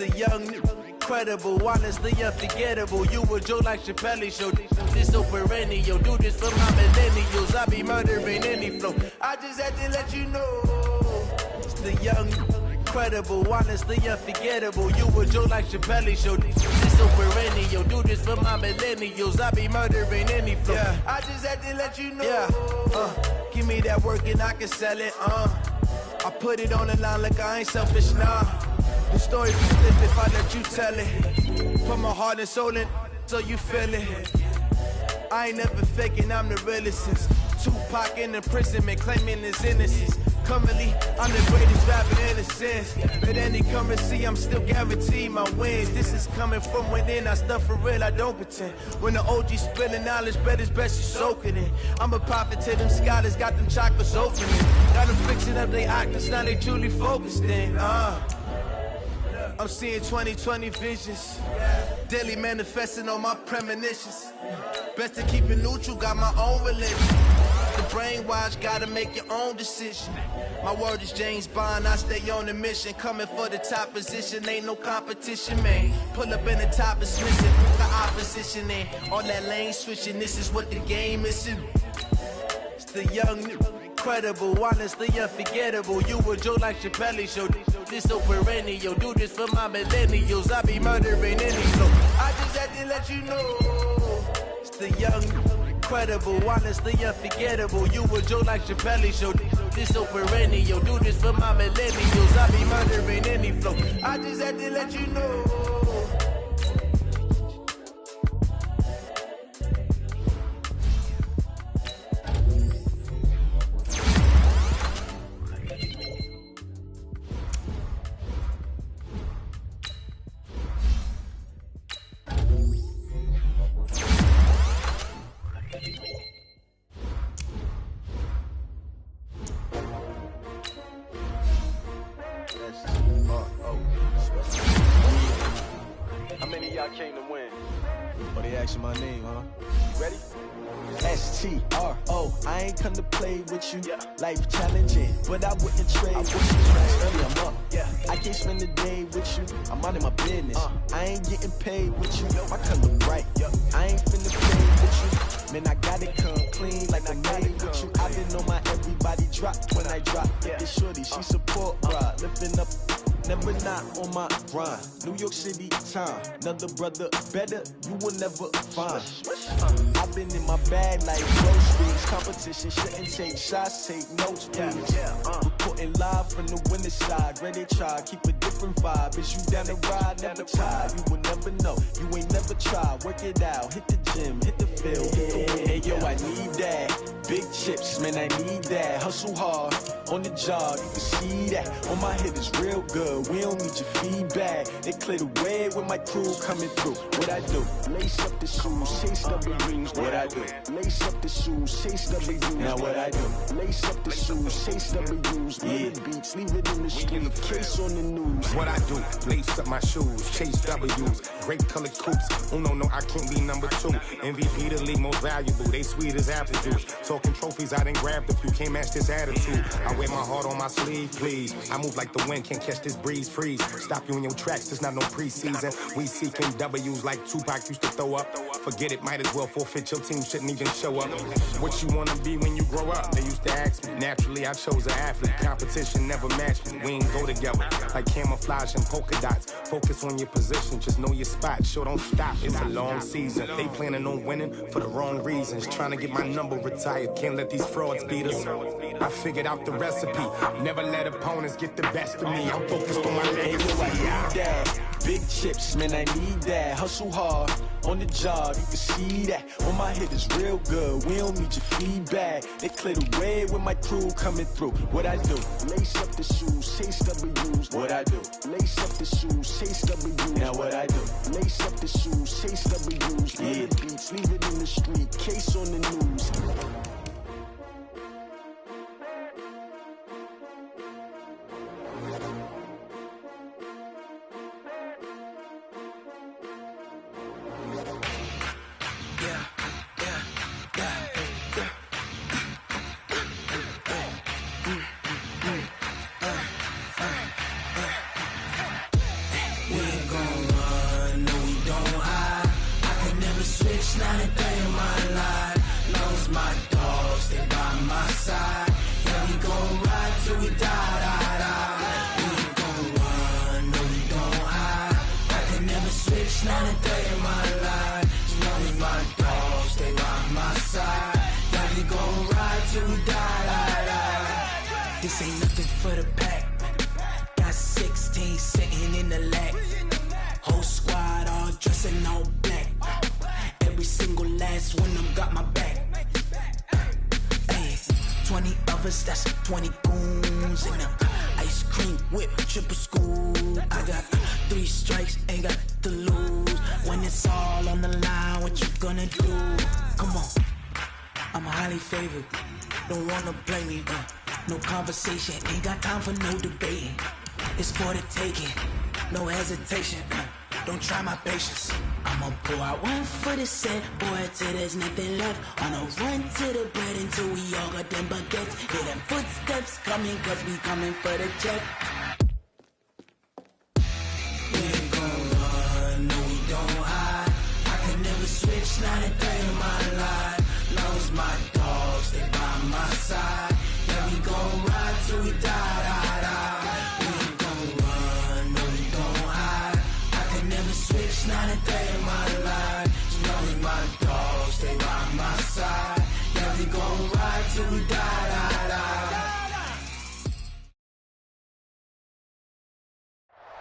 the young, incredible, honestly unforgettable. You a joke like Chappelle Show. This so perennial. Do this for my millennials. I be murdering any flow. I just had to let you know. It's the young, incredible, honestly unforgettable. You a joke like Chappelle Show. This so perennial. Do this for my millennials. I be murdering any flow. Yeah. I just had to let you know. Yeah. Give me that work and I can sell it. I put it on the line like I ain't selfish, nah. The story flip if I let you tell it. Put my heart and soul in so you feel it. I ain't never faking, I'm the realest since Tupac in imprisonment, claiming his innocence. Currently, I'm the greatest rapper in a sense. But any currency, I'm still guaranteed my wins. This is coming from within, I stuff for real, I don't pretend. When the OG spilling knowledge, bet it's best you soak it in. I'm a prophet to them scholars, got them chakras opening. Got them fixing up they octaves, now they truly focused in. I'm seeing 2020 visions, daily manifesting on my premonitions. Best to keep it neutral, got my own religion. The brainwash, gotta make your own decision. My word is James Bond, I stay on a mission. Coming for the top position, ain't no competition, man. Pull up in the top is missing, the opposition in. All that lane switching, this is what the game is. It's the young, incredible, honestly unforgettable. You a joke like Chappelle Show. This so perennial. Do this for my millennials. I be murdering any flow. I just had to let you know. It's the young, incredible, honestly unforgettable. You a joke like Chappelle Show. This so perennial. Do this for my millennials. I be murdering any flow. I just had to let you know. Came to win. Oh, they asking my name, huh? You ready? STRO, I ain't come to play with you. Yeah. Life challenging, but I wouldn't trade with you. Early I'm up, Yeah. I can't spend the day with you. I'm out of my business. I ain't getting paid with you. My color bright. I ain't finna play with you. Man, I got it come clean like I made with you. I didn't know my everybody drop when I drop. This shorty, she support, bruh. Lifting up. Never not on my grind. New York City time. Another brother better, you will never find. I've been in my bag like groceries. Competition shouldn't take shots, take notes, please. Reporting live from the winter side. Ready to try, keep a different vibe. Is you down the ride, never tired. You will never know, you ain't never tried. Work it out, hit the gym, hit the field, hit the win. Hey yo, I need that. Big chips, man, I need that. Hustle hard, on the job, you can see that. On my head is real good, we don't need your feedback. They clear the way with my crew coming through. What I do? Lace up the shoes, chase W's. What I do? Lace up the shoes, chase W's. Now what I do? Lace up the shoes, chase W's. Yeah, beats, leave it in the street, case on the news. What I do? Lace up my shoes, chase W's. Great colored coops. Oh no, I can't be number 2. MVP the league most valuable. They sweet as apple juice. Talking trophies, I done grabbed a few. Can't match this attitude. I wear my heart on my sleeve, please. I move like the wind, can't catch this breeze. Freeze, stop you in your tracks. There's not no preseason. We seeking W's like Tupac used to throw up. Forget it, might as well forfeit. Your team shouldn't even show up. What you wanna be when you grow up? They used to ask me. Naturally, I chose an athlete. Competition never matched me. We ain't go together like camouflage and polka dots. Focus on your position, just know your spot. Sure, don't stop. It's a long season. They planning on winning for the wrong reasons. Trying to get my number retired. Can't let these frauds beat us. I figured out the recipe. Never let opponents get the best of me. I'm focused on my legacy. I need that. Big chips, man, I need that. Hustle hard, on the job, you can see that. On my head is real good, we don't need your feedback. They clear the way with my crew coming through. What I do? Lace up the shoes, chase W's. What I do? Lace up the shoes, chase W's. Now what I do? Lace up the shoes, chase W's. Yeah, beats, leave it in the street, case on the news. We This ain't nothing for the pack. Got 16 sitting in the lag. Whole squad all dressing all black. Every single last one of them got my back. Hey, 20 of us, that's 20 goons in them. Ice cream whip, triple scoop. I got 3 strikes, ain't got to lose. When it's all on the line, what you gonna do? Come on, I'm highly favored. Don't wanna blame me, no conversation, ain't got time for no debating. It's for the taking, no hesitation. Don't try my patience. I'ma pour out one for the set, boy, till there's nothing left. On a run to the bread until we all got them baguettes. Hear them footsteps coming, cause we coming for the check. We ain't gon' run, no we don't hide. I can never switch, not a day in my life. Long as my dogs stay by my side. Yeah, we gon' ride till we die, die, die. We ain't gon' run, no we don't hide. I can never switch, not a day in my life. As long as my dogs stay by my side. Yeah, we gon' ride till we die, die, die.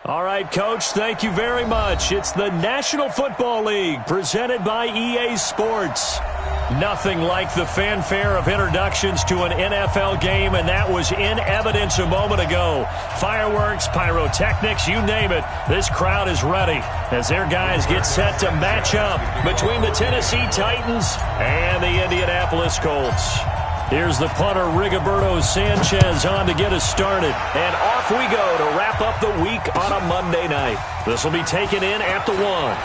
All right, Coach, thank you very much. It's the National Football League presented by EA Sports. Nothing like the fanfare of introductions to an NFL game, and that was in evidence a moment ago. Fireworks, pyrotechnics, you name it. This crowd is ready as their guys get set to match up between the Tennessee Titans and the Indianapolis Colts. Here's the punter, Rigoberto Sanchez, on to get us started. And off we go to wrap up the week on a Monday night. This will be taken in at the 1.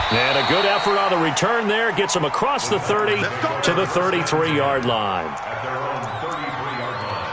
And a good effort on the return there. Gets him across the 30 to the 33-yard line. At their own 33-yard line.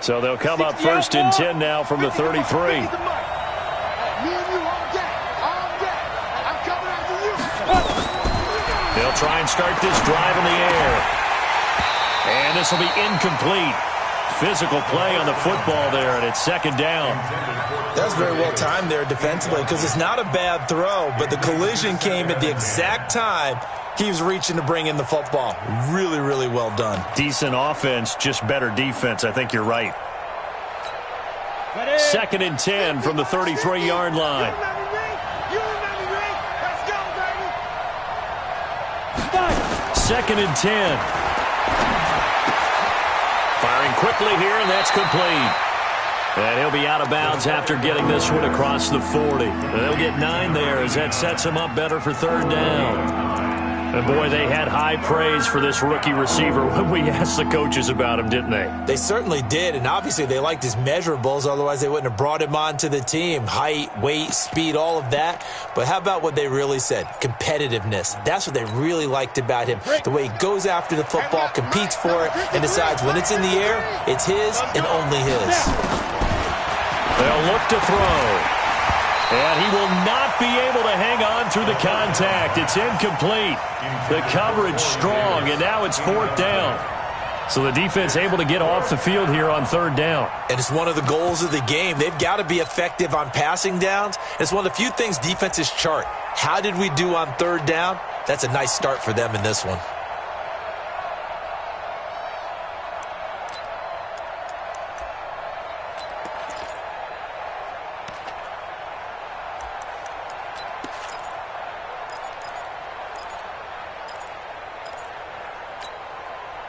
So they'll come up 1st and 10 now from the 33. They'll try and start this drive in the air. And this will be incomplete. Physical play on the football there, and it's 2nd down. That's very well timed there defensively because it's not a bad throw, but the collision came at the exact time he was reaching to bring in the football. Really, really well done. Decent offense, just better defense. I think you're right. 2nd and 10 from the 33-yard line. 2nd and 10. Firing quickly here, and that's complete. And he'll be out of bounds after getting this one across the 40. They'll get 9 there as that sets him up better for 3rd down. And, boy, they had high praise for this rookie receiver when we asked the coaches about him, didn't they? They certainly did, and obviously they liked his measurables. Otherwise, they wouldn't have brought him onto the team. Height, weight, speed, all of that. But how about what they really said? Competitiveness. That's what they really liked about him. The way he goes after the football, competes for it, and decides when it's in the air, it's his and only his. They'll look to throw. And he will not be able to hang on through the contact. It's incomplete. The coverage strong, and now it's 4th down. So the defense able to get off the field here on 3rd down. And it's one of the goals of the game. They've got to be effective on passing downs. It's one of the few things defenses chart. How did we do on 3rd down? That's a nice start for them in this one.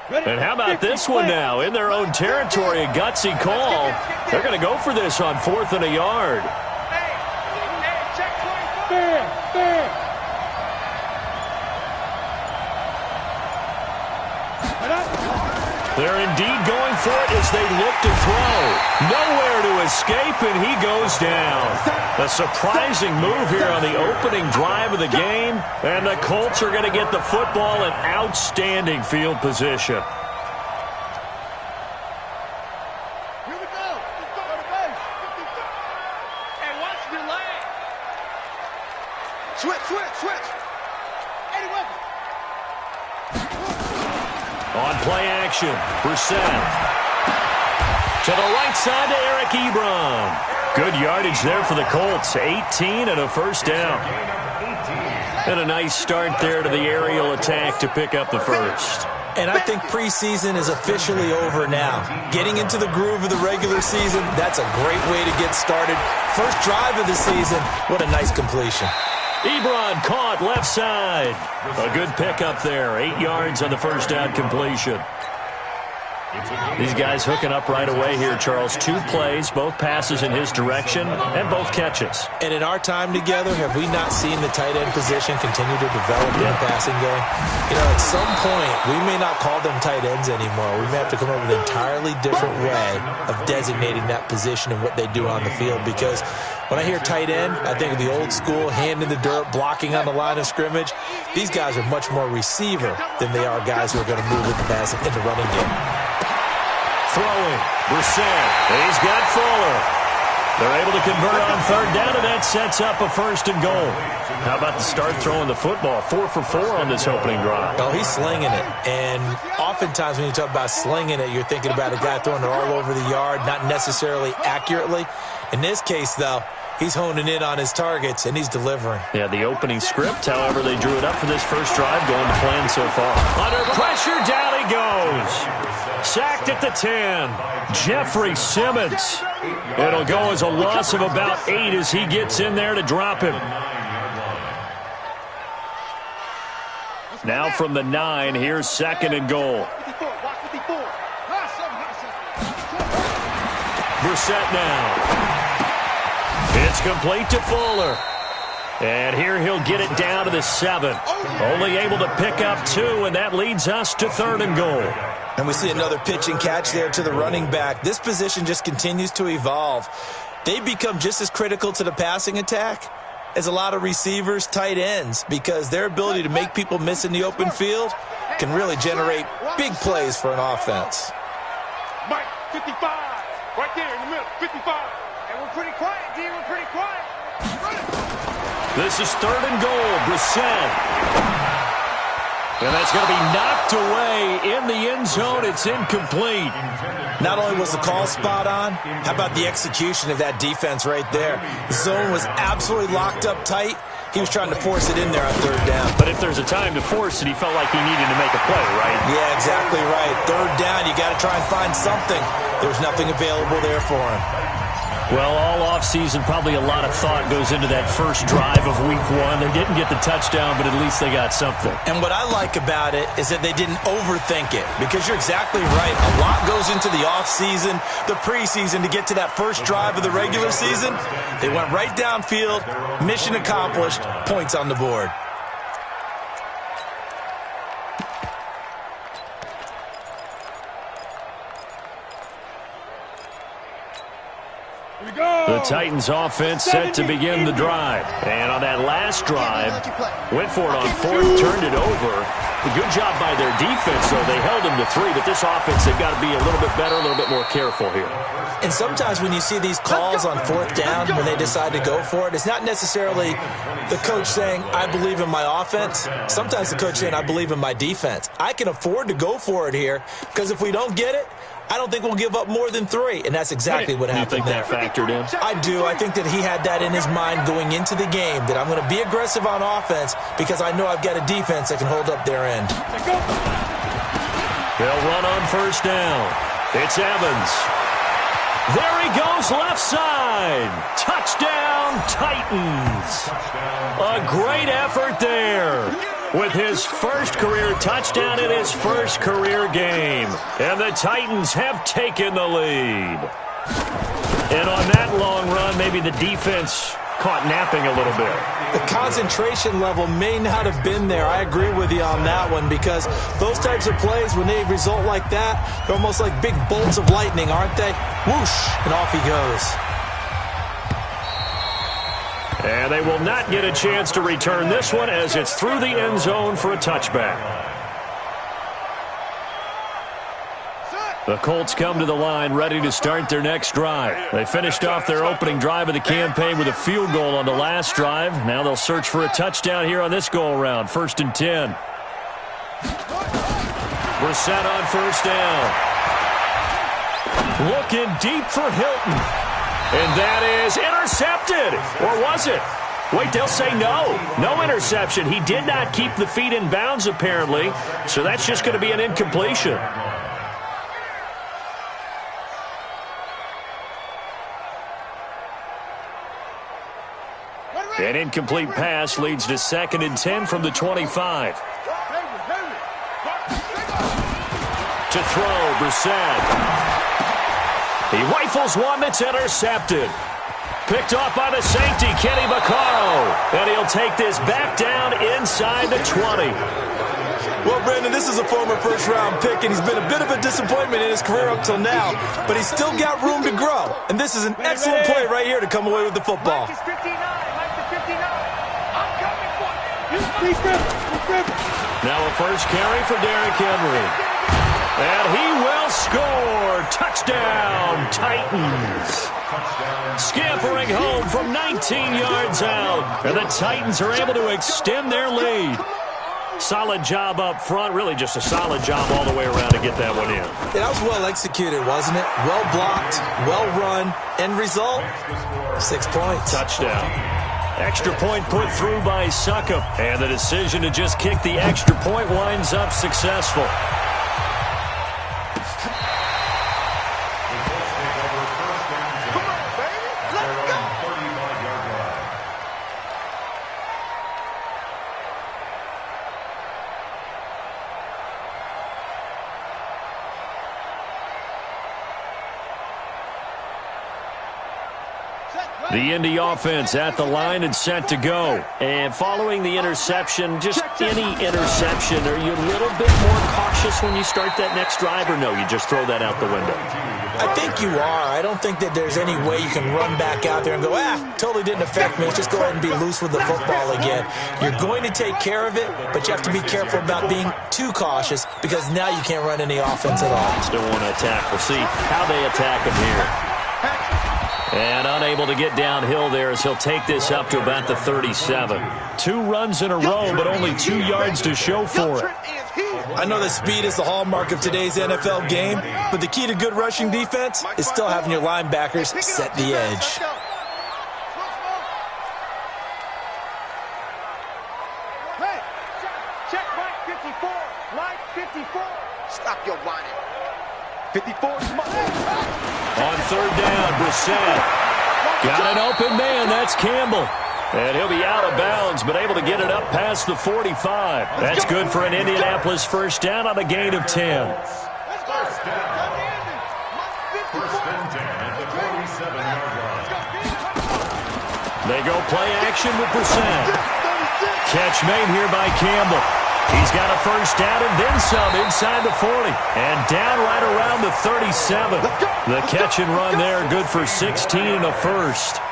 And how about this one now? In their own territory, a gutsy call. They're going to go for this on 4th and a yard. They're indeed going for it as they look to throw. Nowhere to escape, and he goes down. A surprising move here on the opening drive of the game, and the Colts are going to get the football in outstanding field position. Here we go. Hey, watch your leg. Switch. Eddie Weapon. On play action, Brissett. To the right side to Eric Ebron. Good yardage there for the Colts. 18 and a first down. And a nice start there to the aerial attack to pick up the first. And I think preseason is officially over now. Getting into the groove of the regular season, that's a great way to get started. First drive of the season, what a nice completion. Ebron caught left side. A good pickup there. 8 yards on the first down completion. These guys hooking up right away here, Charles. 2 plays, both passes in his direction, and both catches. And in our time together, have we not seen the tight end position continue to develop in the passing game? You know, at some point, we may not call them tight ends anymore. We may have to come up with an entirely different way of designating that position and what they do on the field, because when I hear tight end, I think of the old school, hand in the dirt, blocking on the line of scrimmage. These guys are much more receiver than they are guys who are going to move with the passing in the running game. Throwing, Brissett. He's got Fuller. They're able to convert on third down, and that sets up a first and goal. How about the start throwing the football? 4 for 4 on this opening drive. Oh, he's slinging it. And oftentimes when you talk about slinging it, you're thinking about a guy throwing it all over the yard, not necessarily accurately. In this case, though, he's honing in on his targets, and he's delivering. Yeah, the opening script, however, they drew it up for this first drive, going to plan so far. Under pressure, down he goes. Sacked at the 10. Jeffrey Simmons. It'll go as a loss of about 8 as he gets in there to drop him. Now from the 9, here's second and goal. Brissett now. It's complete to Fuller. And here he'll get it down to the 7. Only able to pick up 2, and that leads us to third and goal. And we see another pitch and catch there to the running back. This position just continues to evolve. They become just as critical to the passing attack as a lot of receivers, tight ends, because their ability to make people miss in the open field can really generate big plays for an offense. Mike, 55. Right there in the middle, 55. And we're pretty quiet, D. We're pretty quiet. This is third and goal. Brissett. And that's going to be knocked away in the end zone. It's incomplete. Not only was the call spot on, how about the execution of that defense right there? The zone was absolutely locked up tight. He was trying to force it in there on third down. But if there's a time to force it, he felt like he needed to make a play, right? Yeah, exactly right. Third down, you got to try and find something. There's nothing available there for him. Well, all offseason, probably a lot of thought goes into that first drive of week 1. They didn't get the touchdown, but at least they got something. And what I like about it is that they didn't overthink it, because you're exactly right. A lot goes into the offseason, the preseason, to get to that first drive of the regular season. They went right downfield, mission accomplished, points on the board. The Titans offense set to begin the drive. And on that last drive, went for it on 4th, turned it over. A good job by their defense, though. They held them to 3, but this offense, they've got to be a little bit better, a little bit more careful here. And sometimes when you see these calls on 4th down, when they decide to go for it, it's not necessarily the coach saying, I believe in my offense. Sometimes the coach saying, I believe in my defense. I can afford to go for it here, because if we don't get it, I don't think we'll give up more than 3, and that's exactly what happened there. You think that factored in? I do. I think that he had that in his mind going into the game, that I'm going to be aggressive on offense because I know I've got a defense that can hold up their end. They'll run on first down. It's Evans. There he goes, left side. Touchdown, Titans. A great effort there, with his first career touchdown in his first career game. And the Titans have taken the lead. And on that long run, maybe the defense caught napping a little bit. The concentration level may not have been there. I agree with you on that one, because those types of plays, when they result like that, they're almost like big bolts of lightning, aren't they? Whoosh, and off he goes. And they will not get a chance to return this one, as it's through the end zone for a touchback. The Colts come to the line ready to start their next drive. They finished off their opening drive of the campaign with a field goal on the last drive. Now they'll search for a touchdown here on this go-around. 1st and 10. Brissett on first down. Looking deep for Hilton. And that is intercepted. Or was it? Wait, they'll say no. No interception. He did not keep the feet in bounds, apparently. So that's just going to be an incompletion. An incomplete pass leads to 2nd and 10 from the 25. To throw, Brissett. He rifles one that's intercepted. Picked off by the safety, Kenny Vaccaro. And he'll take this back down inside the 20. Well, Brandon, this is a former first-round pick, and he's been a bit of a disappointment in his career up till now, but he's still got room to grow. And this is an excellent play right here to come away with the football. Now a first carry for Derrick Henry. And he will score. Touchdown, Titans. Scampering home from 19 yards out. And the Titans are able to extend their lead. Solid job up front. Really just a solid job all the way around to get that one in. That was well executed, wasn't it? Well blocked, well run. End result, 6 points. Touchdown. Extra point put through by Succop. And the decision to just kick the extra point winds up successful. The Indy offense at the line and set to go. And following the interception, just any interception, are you a little bit more cautious when you start that next drive, or no, you just throw that out the window? I think you are. I don't think that there's any way you can run back out there and go, totally didn't affect me. Let's just go ahead and be loose with the football again. You're going to take care of it, but you have to be careful about being too cautious because now you can't run any offense at all. Still want to attack. We'll see how they attack him here. And unable to get downhill there as he'll take this up to about the 37. 2 runs in a row, but only 2 yards to show for it. I know that speed is the hallmark of today's NFL game, but the key to good rushing defense is still having your linebackers set the edge. Hey, check Mike 54. Mike 54. Stop your whining. 54 is mine. On 3rd down, Brissett. Got an open man. That's Campbell. And he'll be out of bounds, but able to get it up past the 45. That's good for an Indianapolis first down on a gain of 10. First down. First and 10 at the 47-yard line. They go play action with Brissett. Catch made here by Campbell. He's got a first down and then some inside the 40. And down right around the 37. The catch and run there, good for 16 and a first.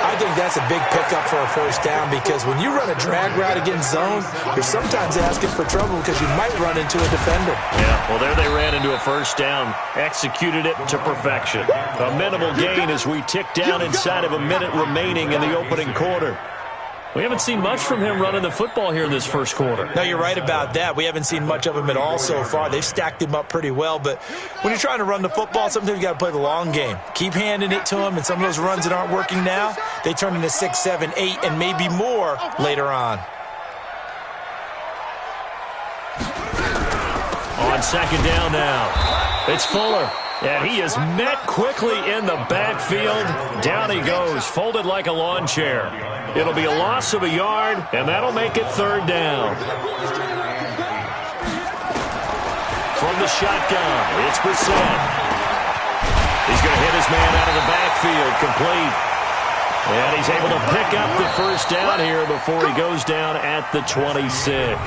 I think that's a big pickup for a first down because when you run a drag route against zone, you're sometimes asking for trouble because you might run into a defender. Yeah, well, there they ran into a first down, executed it to perfection. A minimal gain as we tick down inside of a minute remaining in the opening quarter. We haven't seen much from him running the football here in this first quarter. No, you're right about that. We haven't seen much of him at all so far. They've stacked him up pretty well, but when you're trying to run the football, sometimes you got to play the long game. Keep handing it to him, and some of those runs that aren't working now, they turn into 6, 7, 8, and maybe more later on. On 2nd down now, it's Fuller. And he is met quickly in the backfield. Down he goes, folded like a lawn chair. It'll be a loss of a yard, and that'll make it 3rd down. From the shotgun, it's Brissett. He's going to hit his man out of the backfield, complete. And he's able to pick up the first down here before he goes down at the 26.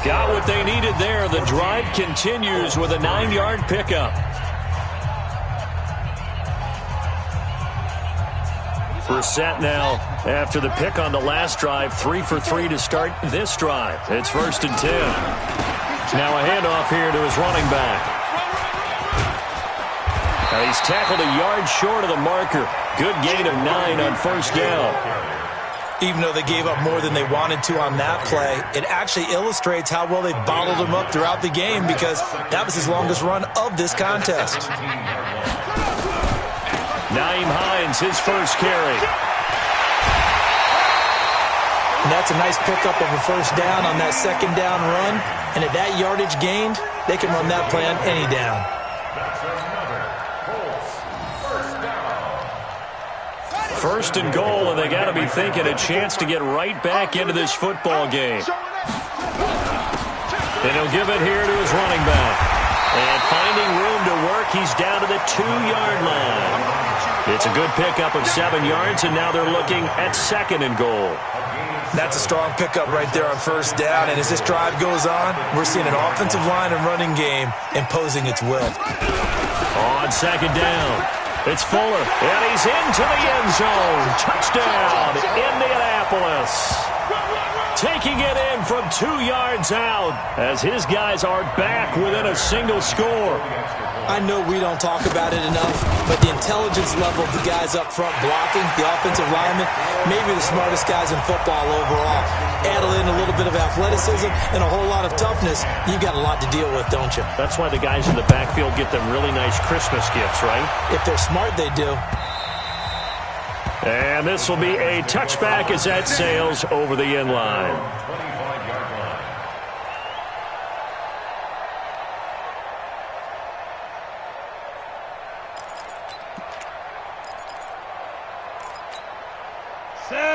Got what they needed there. The drive continues with a 9-yard pickup. Brissett now, after the pick on the last drive, 3 for 3 to start this drive. It's 1st and 10. Now a handoff here to his running back. Now he's tackled a yard short of the marker. Good gain of 9 on first down. Even though they gave up more than they wanted to on that play, it actually illustrates how well they bottled him up throughout the game because that was his longest run of this contest. Nyheim Hines, his first carry. And that's a nice pickup of a first down on that second down run. And at that yardage gained, they can run that play on any down. First and goal, and they got to be thinking a chance to get right back into this football game. And he'll give it here to his running back. And finding room to work, he's down to the 2-yard line. It's a good pickup of 7 yards, and now they're looking at second and goal. That's a strong pickup right there on first down, and as this drive goes on, we're seeing an offensive line and running game imposing its will. On second down, it's Fuller, and he's into the end zone. Touchdown, Indianapolis. Taking it in from 2 yards out as his guys are back within a single score. I know we don't talk about it enough, but the intelligence level of the guys up front blocking, the offensive linemen, maybe the smartest guys in football overall. Add in a little bit of athleticism and a whole lot of toughness, you've got a lot to deal with, don't you? That's why the guys in the backfield get them really nice Christmas gifts, right? If they're smart, they do. And this will be a touchback as that sails over the end line.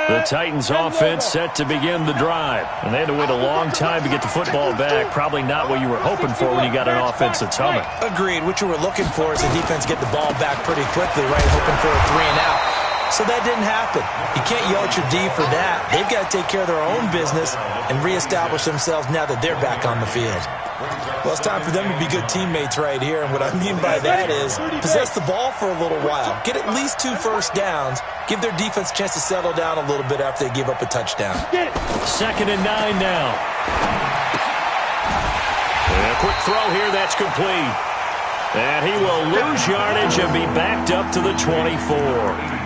The Titans offense set to begin the drive. And they had to wait a long time to get the football back. Probably not what you were hoping for when you got an offense that's humming. Agreed. What you were looking for is the defense get the ball back pretty quickly, right? Hoping for a 3-and-out. So that didn't happen. You can't yell at your D for that. They've got to take care of their own business and reestablish themselves now that they're back on the field. Well, it's time for them to be good teammates right here. And what I mean by that is possess the ball for a little while. Get at least 2 first downs. Give their defense a chance to settle down a little bit after they give up a touchdown. Second and 9 now. And a quick throw here. That's complete. And he will lose yardage and be backed up to the 24.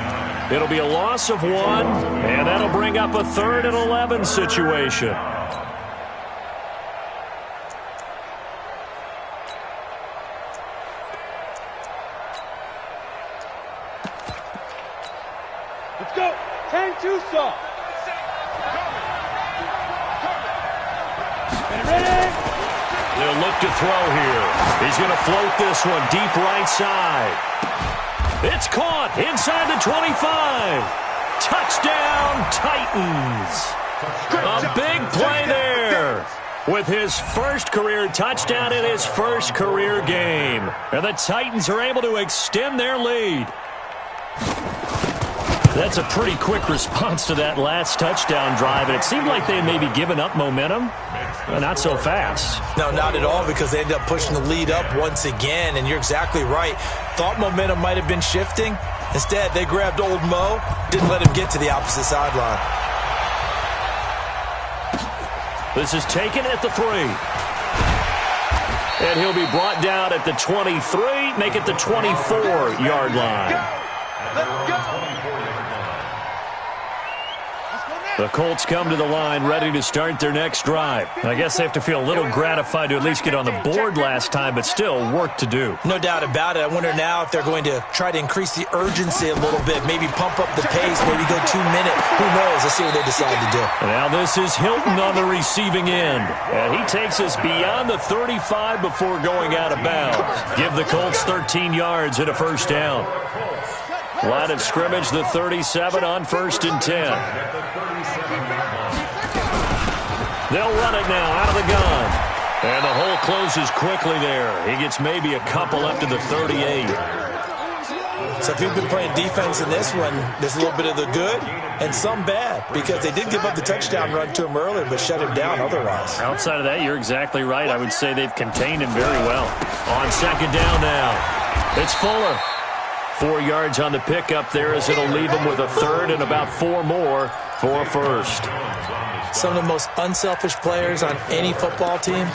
It'll be a loss of 1, and that'll bring up a 3rd and 11 situation. Let's go. 10-2 saw. Ready? They'll look to throw here. He's going to float this one deep right side. It's caught inside the 25. Touchdown, Titans. A big play there with his first career touchdown in his first career game. And the Titans are able to extend their lead. That's a pretty quick response to that last touchdown drive, and it seemed like they may be giving up momentum. Well, not so fast. No, not at all, because they ended up pushing the lead up once again, and you're exactly right. Thought momentum might have been shifting. Instead, they grabbed old Mo, didn't let him get to the opposite sideline. This is taken at the 3. And he'll be brought down at the 23, make it the 24-yard line. Let's go. The Colts come to the line ready to start their next drive. I guess they have to feel a little gratified to at least get on the board last time, but still work to do. No doubt about it. I wonder now if they're going to try to increase the urgency a little bit, maybe pump up the pace, maybe go 2 minutes. Who knows? Let's see what they decide to do. Now this is Hilton on the receiving end. And he takes us beyond the 35 before going out of bounds. Give the Colts 13 yards and a first down. Line of scrimmage, the 37 on 1st and 10. They'll run it now out of the gun. And the hole closes quickly there. He gets maybe a couple up to the 38. So if you've been playing defense in this one, there's a little bit of the good and some bad, because they did give up the touchdown run to him earlier but shut him down otherwise. Outside of that, you're exactly right. I would say they've contained him very well. On second down now, it's Fuller. 4 yards on the pickup there as it'll leave him with a 3rd and about 4 more. for first. Some of the most unselfish players on any football team,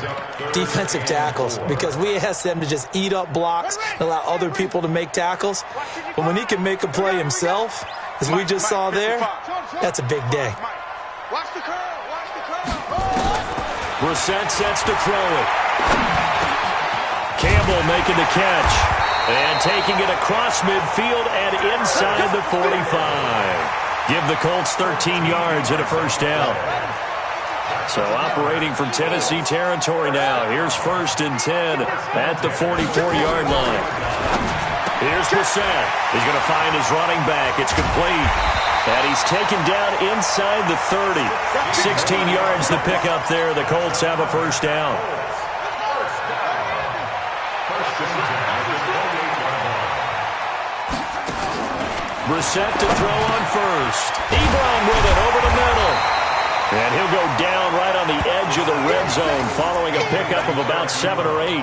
defensive tackles, because we ask them to just eat up blocks and allow other people to make tackles. But when he can make a play himself, as we just saw there, that's a big day. Watch the curl. Watch the curl. Brissett sets to throw it. Campbell making the catch. And taking it across midfield and inside the 45. Give the Colts 13 yards and a first down. So operating from Tennessee territory now. Here's 1st and 10 at the 44-yard line. Here's Brissett. He's going to find his running back. It's complete. And he's taken down inside the 30. 16 yards to pick up there. The Colts have a first down. Brissett to throw on first. Ebron with it over the middle. And he'll go down right on the edge of the red zone following a pickup of about 7 or 8.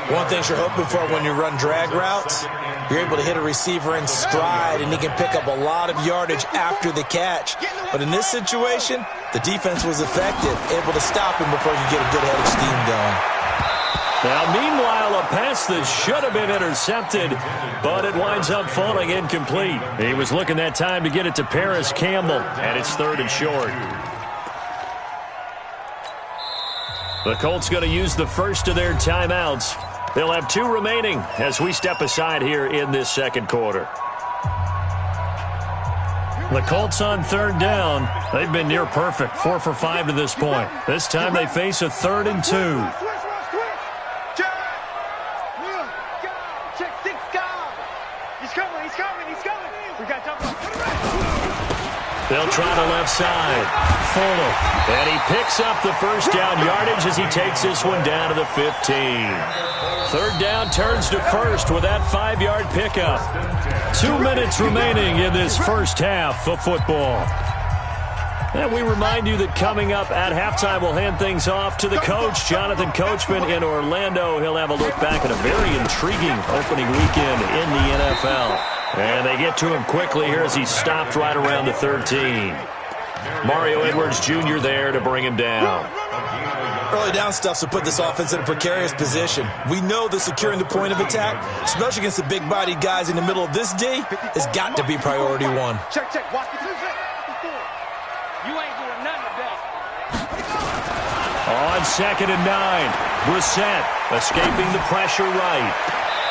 One thing you're hoping for when you run drag routes, you're able to hit a receiver in stride and he can pick up a lot of yardage after the catch. But in this situation, the defense was effective, able to stop him before you get a good head of steam going. Now, meanwhile, a pass that should have been intercepted, but it winds up falling incomplete. He was looking that time to get it to Paris Campbell, and it's 3rd and short. The Colts going to use the first of their timeouts. They'll have 2 remaining as we step aside here in this second quarter. The Colts on 3rd down. They've been near perfect, 4 for 5 to this point. This time they face a 3rd and 2. They'll try the left side. Fuller. And he picks up the first down yardage as he takes this one down to the 15. 3rd down turns to first with that 5-yard pickup. 2 minutes remaining in this first half of football. And we remind you that coming up at halftime, we'll hand things off to the coach, Jonathan Coachman in Orlando. He'll have a look back at a very intriguing opening weekend in the NFL. And they get to him quickly here as he's stopped right around the 13. Mario Edwards Jr. there to bring him down. Early down stuff to put this offense in a precarious position. We know that securing the point of attack, especially against the big-bodied guys in the middle of this D, has got to be priority 1. Check. Watch the 2. You ain't doing nothing today. On 2nd and 9, Brissett escaping the pressure right.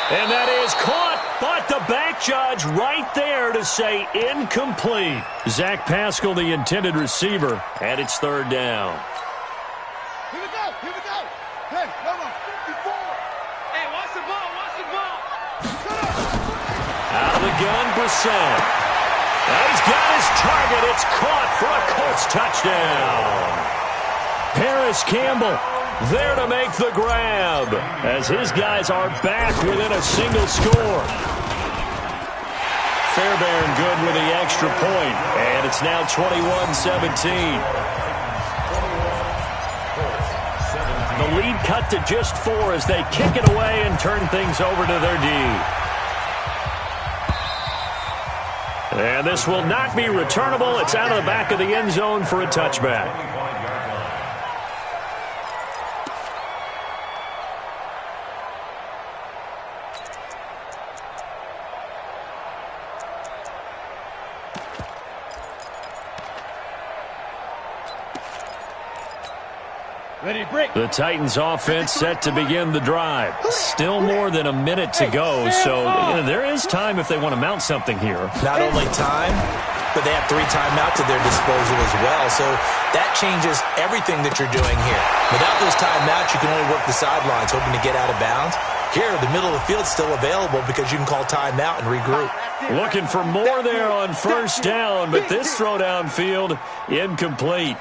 And that is caught. But the back judge right there to say incomplete. Zach Pascal, the intended receiver, and it's 3rd down. Here we go. Hey, number 54. Hey, watch the ball. Out of the gun, Brissett. And he's got his target. It's caught for a Colts touchdown. Paris Campbell there to make the grab as his guys are back within a single score. Fairbairn good with the extra point, and it's now 21-17. The lead cut to just 4 as they kick it away and turn things over to their D. And this will not be returnable. It's out of the back of the end zone for a touchback. The Titans offense set to begin the drive. Still more than a minute to go, so there is time if they want to mount something here. Not only time, but they have 3 timeouts at their disposal as well, so that changes everything that you're doing here. Without those timeouts, you can only work the sidelines, hoping to get out of bounds. Here, the middle of the field's still available because you can call timeout and regroup. Looking for more there on 1st down, but this throw downfield incomplete.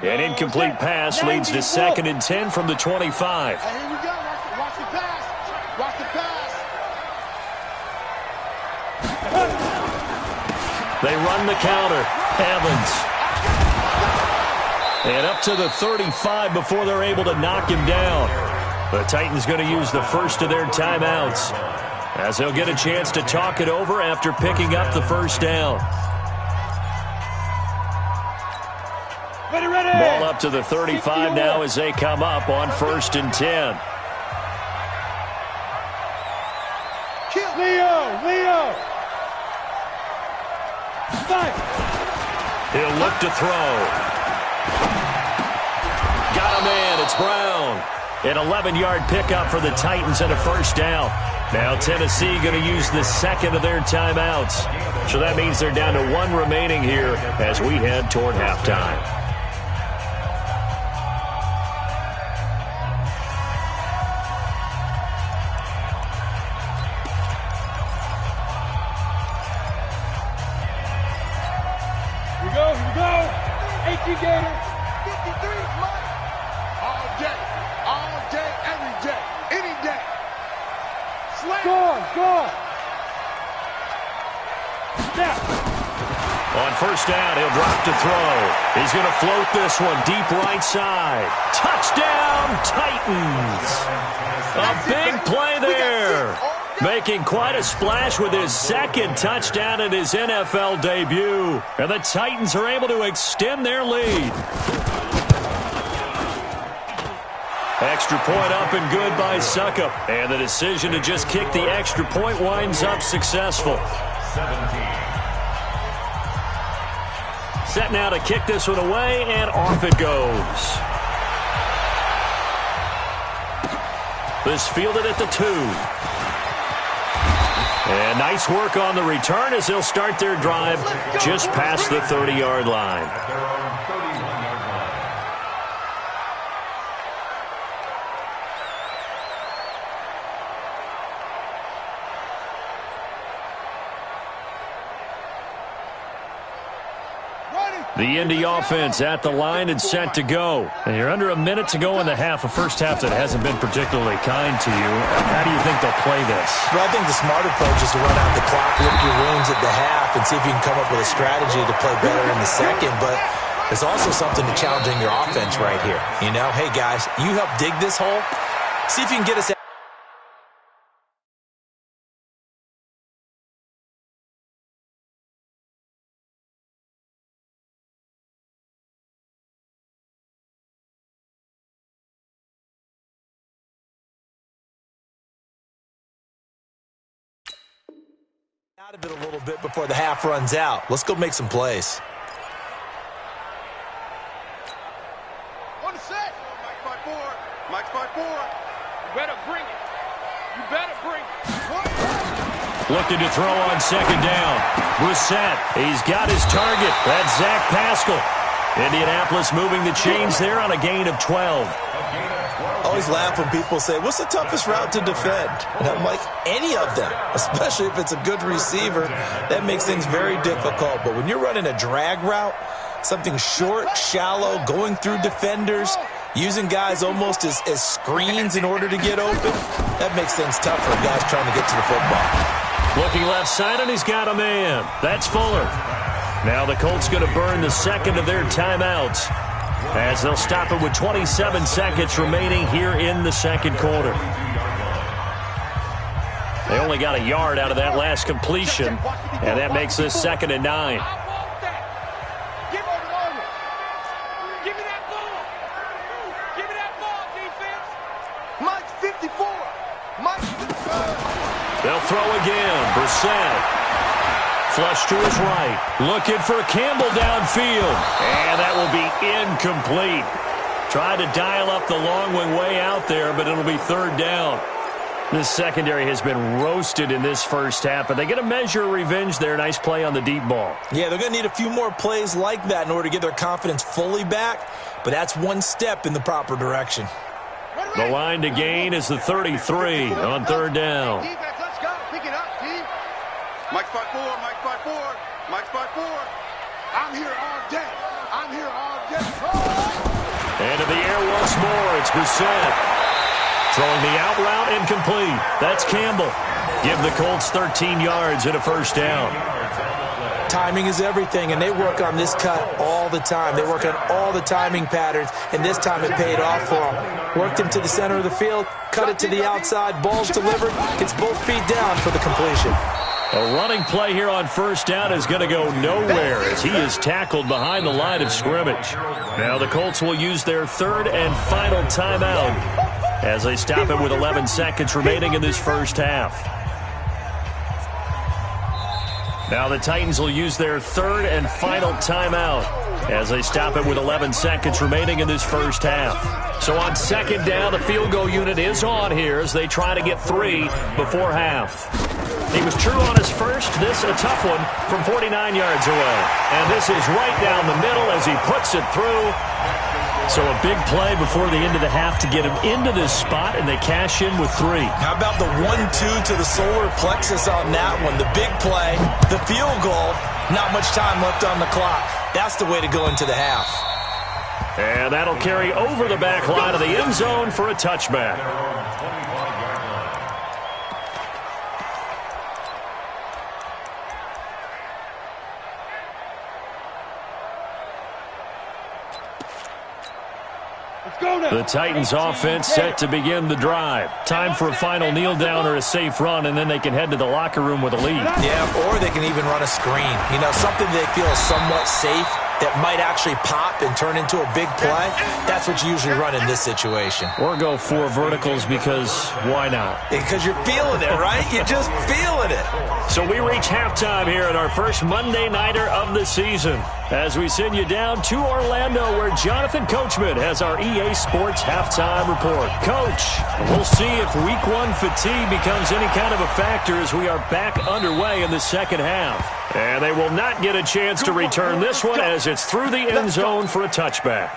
An incomplete pass leads to 2nd and 10 from the 25. Here we go. Watch the pass. Watch the pass. They run the counter. Evans. And up to the 35 before they're able to knock him down. The Titans going to use the first of their timeouts, as they'll get a chance to talk it over after picking up the first down. Ready. Ball up to the 35 now as they come up on 1st and 10. Leo. Fight. He'll look to throw. Got a man. It's Brown. An 11-yard pickup for the Titans and a first down. Now Tennessee going to use the second of their timeouts. So that means they're down to 1 remaining here as we head toward halftime. Here we go. 18 Gator. 53, Mike. All day, every day, any day. Score. Snap. On first down, he'll drop to throw. He's going to float this one deep right side. Touchdown, Titans. A big play there. Making quite a splash with his second touchdown in his NFL debut. And the Titans are able to extend their lead. Extra point up and good by Suckup. And the decision to just kick the extra point winds up successful. 17. Set now to kick this one away, and off it goes. This fielded at the 2. And nice work on the return as they'll start their drive just past the 30-yard line. At their own 31-yard line. The Indy offense at the line and set to go. And you're under a minute to go in the half, a first half that hasn't been particularly kind to you. How do you think they'll play this? Well, I think the smart approach is to run out the clock, lick your wounds at the half, and see if you can come up with a strategy to play better in the second. But there's also something to challenging your offense right here. You know, hey, guys, you help dig this hole. See if you can get us out of it a little bit before the half runs out. Let's go make some plays. On the set. Mike's by 4. You better bring it. Looking to throw on second down. Brissett, he's got his target. That's Zach Pascal. Indianapolis moving the chains there on a gain of 12. I always laugh when people say, what's the toughest route to defend? And I'm like, any of them, especially if it's a good receiver. That makes things very difficult. But when you're running a drag route, something short, shallow, going through defenders, using guys almost as screens in order to get open, that makes things tough for guys trying to get to the football. Looking left side, and he's got a man. That's Fuller. Now the Colts going to burn the second of their timeouts, as they'll stop it with 27 seconds remaining here in the second quarter. They only got a yard out of that last completion, and that makes this 2nd and 9. Give me that ball, defense. Mike's 54. They'll throw again. Brissett. Flush to his right. Looking for Campbell downfield. And that will be incomplete. Tried to dial up the long one way out there, but it'll be 3rd down. This secondary has been roasted in this first half, but they get a measure of revenge there. Nice play on the deep ball. Yeah, they're going to need a few more plays like that in order to get their confidence fully back, but that's one step in the proper direction. The line to gain is the 33 on 3rd down. Defense, let's go. Pick it up, Steve. Mike's by 4. I'm here all day. And in the air once more, it's Brissett. Throwing the out route incomplete. That's Campbell. Give the Colts 13 yards and a first down. Timing is everything, and they work on this cut all the time. They work on all the timing patterns, and this time it paid off for them. Worked him to the center of the field, cut it to the outside, ball's delivered, gets both feet down for the completion. A running play here on first down is going to go nowhere as he is tackled behind the line of scrimmage. Now the Colts will use their third and final timeout as they stop it with 11 seconds remaining in this first half. Now the Titans will use their third and final timeout as they stop it with 11 seconds remaining in this first half. So on second down, the field goal unit is on here as they try to get 3 before half. He was true on his first. This a tough one from 49 yards away. And this is right down the middle as he puts it through. So a big play before the end of the half to get him into this spot, and they cash in with 3. How about the 1-2 to the solar plexus on that one? The big play, the field goal, not much time left on the clock. That's the way to go into the half. And that'll carry over the back line of the end zone for a touchback. The Titans offense set to begin the drive. Time for a final kneel down or a safe run, and then they can head to the locker room with a lead. Yeah, or they can even run a screen. You know, something they feel is somewhat safe that might actually pop and turn into a big play. That's what you usually run in this situation. Or go 4 verticals because why not? Because you're feeling it, right? You're just feeling it. So we reach halftime here at our first Monday Nighter of the season as we send you down to Orlando where Jonathan Coachman has our EA Sports Halftime Report. Coach, we'll see if Week 1 fatigue becomes any kind of a factor as we are back underway in the second half. And they will not get a chance to return this one as it's through the end zone for a touchback.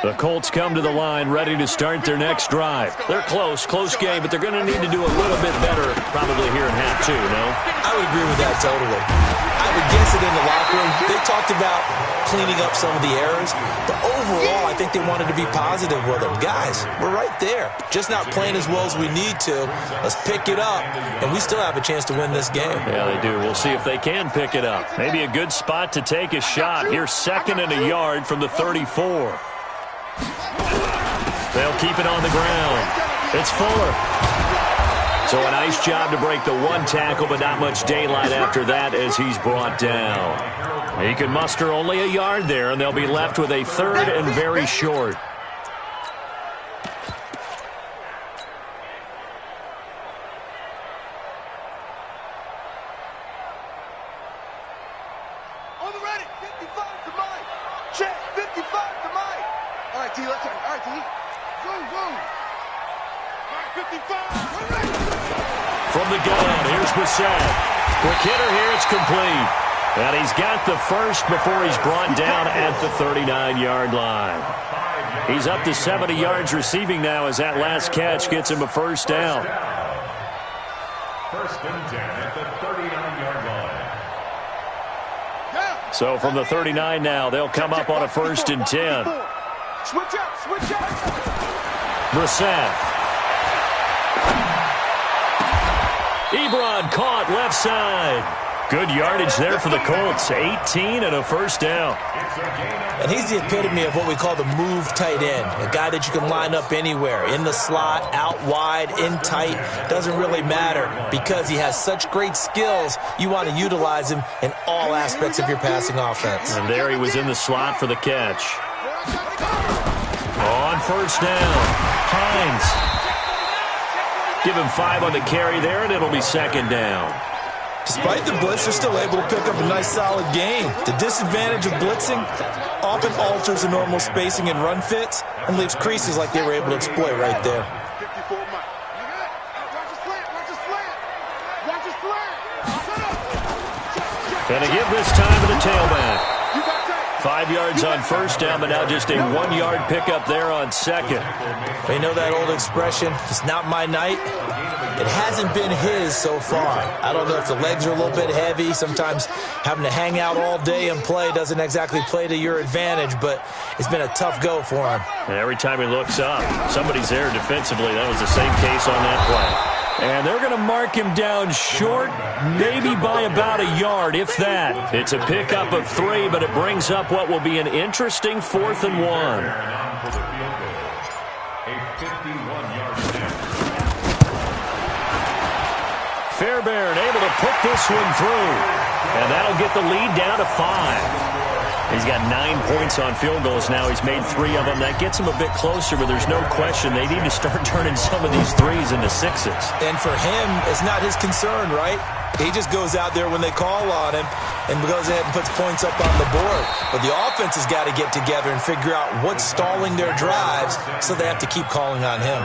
The Colts come to the line ready to start their next drive. They're close game, but they're going to need to do a little bit better probably here in half 2, no? I would agree with that totally. I would guess it in the locker room. They talked about cleaning up some of the errors, but overall I think they wanted to be positive with them. Guys, we're right there. Just not playing as well as we need to. Let's pick it up, and we still have a chance to win this game. Yeah, they do. We'll see if they can pick it up. Maybe a good spot to take a shot. Here's 2nd and a yard from the 34. They'll keep it on the ground. It's Fuller. So a nice job to break the 1 tackle, but not much daylight after that as he's brought down. He can muster only a yard there, and they'll be left with a 3rd and very short. On the ready, 55 to Mike. Check, 55 to Mike. All right, D, let's go. All right, D. Zoom. All right, 55. We're ready. From the gun, here's Brissett. Quick hitter here, it's complete. And he's got the first before he's brought down at the 39-yard line. He's up to 70 yards receiving now as that last catch gets him a first down. 1st and 10 at the 39-yard line. So from the 39 now, they'll come up on a 1st and 10. Switch up. Brissett. Ebron caught left side. Good yardage there for the Colts. 18 and a first down. And he's the epitome of what we call the move tight end. A guy that you can line up anywhere. In the slot, out wide, in tight. Doesn't really matter because he has such great skills. You want to utilize him in all aspects of your passing offense. And there he was in the slot for the catch. On first down, Hines. Give him 5 on the carry there, and it'll be 2nd down. Despite the blitz, they're still able to pick up a nice, solid gain. The disadvantage of blitzing often alters the normal spacing and run fits and leaves creases like they were able to exploit right there. 54 Mike. Watch his slant. And to give this time to the tailback. 5 yards on first down, but now just a 1-yard pickup there on second. You know that old expression, it's not my night? It hasn't been his so far. I don't know if the legs are a little bit heavy. Sometimes having to hang out all day and play doesn't exactly play to your advantage, but it's been a tough go for him. And every time he looks up, somebody's there defensively. That was the same case on that play. And they're going to mark him down short, maybe by about a yard, if that. It's a pickup of 3, but it brings up what will be an interesting 4th and 1. Fairbairn able to put this one through. And that'll get the lead down to 5. He's got 9 points on field goals now. He's made 3 of them. That gets him a bit closer, but there's no question they need to start turning some of these 3s into 6s. And for him, it's not his concern, right? He just goes out there when they call on him and goes ahead and puts points up on the board. But the offense has got to get together and figure out what's stalling their drives, so they have to keep calling on him.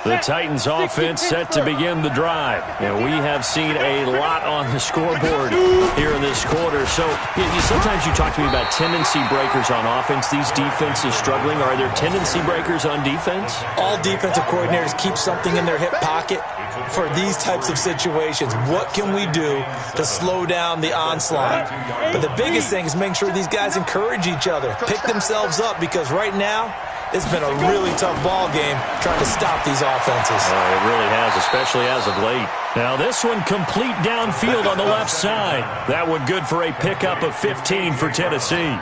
The Titans offense set to begin the drive. And we have seen a lot on the scoreboard here in this quarter. So sometimes you talk to me about tendency breakers on offense. These defenses struggling. Are there tendency breakers on defense? All defensive coordinators keep something in their hip pocket for these types of situations. What can we do to slow down the onslaught? But the biggest thing is making sure these guys encourage each other, pick themselves up, because right now, it's been a really tough ball game trying to stop these offenses. It really has, especially as of late. Now this one complete downfield on the left side. That one good for a pickup of 15 for Tennessee.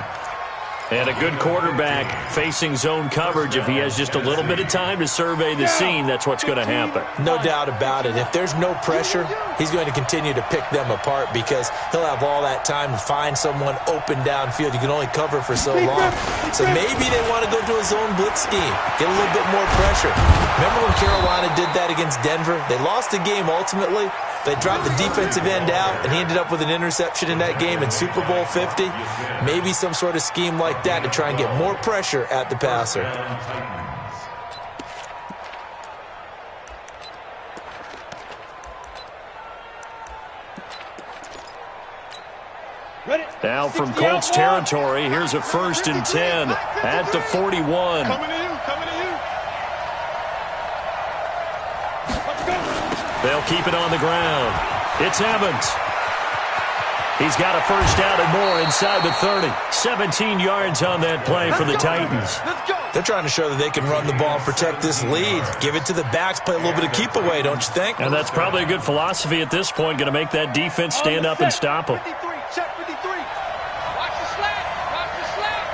And a good quarterback facing zone coverage. If he has just a little bit of time to survey the scene, that's what's going to happen. No doubt about it. If there's no pressure, he's going to continue to pick them apart because he'll have all that time to find someone open downfield. You can only cover for so long. So maybe they want to go to a zone blitz scheme, get a little bit more pressure. Remember when Carolina did that against Denver? They lost the game ultimately. They dropped the defensive end out, and he ended up with an interception in that game in Super Bowl 50. Maybe some sort of scheme like that to try and get more pressure at the passer. Now from Colts territory, here's a 1st and 10 at the 41. They'll keep it on the ground. It's Evans. He's got a 1st down and more inside the 30. 17 yards on that play for the Titans. They're trying to show that they can run the ball and protect this lead. Give it to the backs, play a little bit of keep away, don't you think? And that's probably a good philosophy at this point, going to make that defense stand up and stop them. Check 53. Watch the slant. Watch the slant.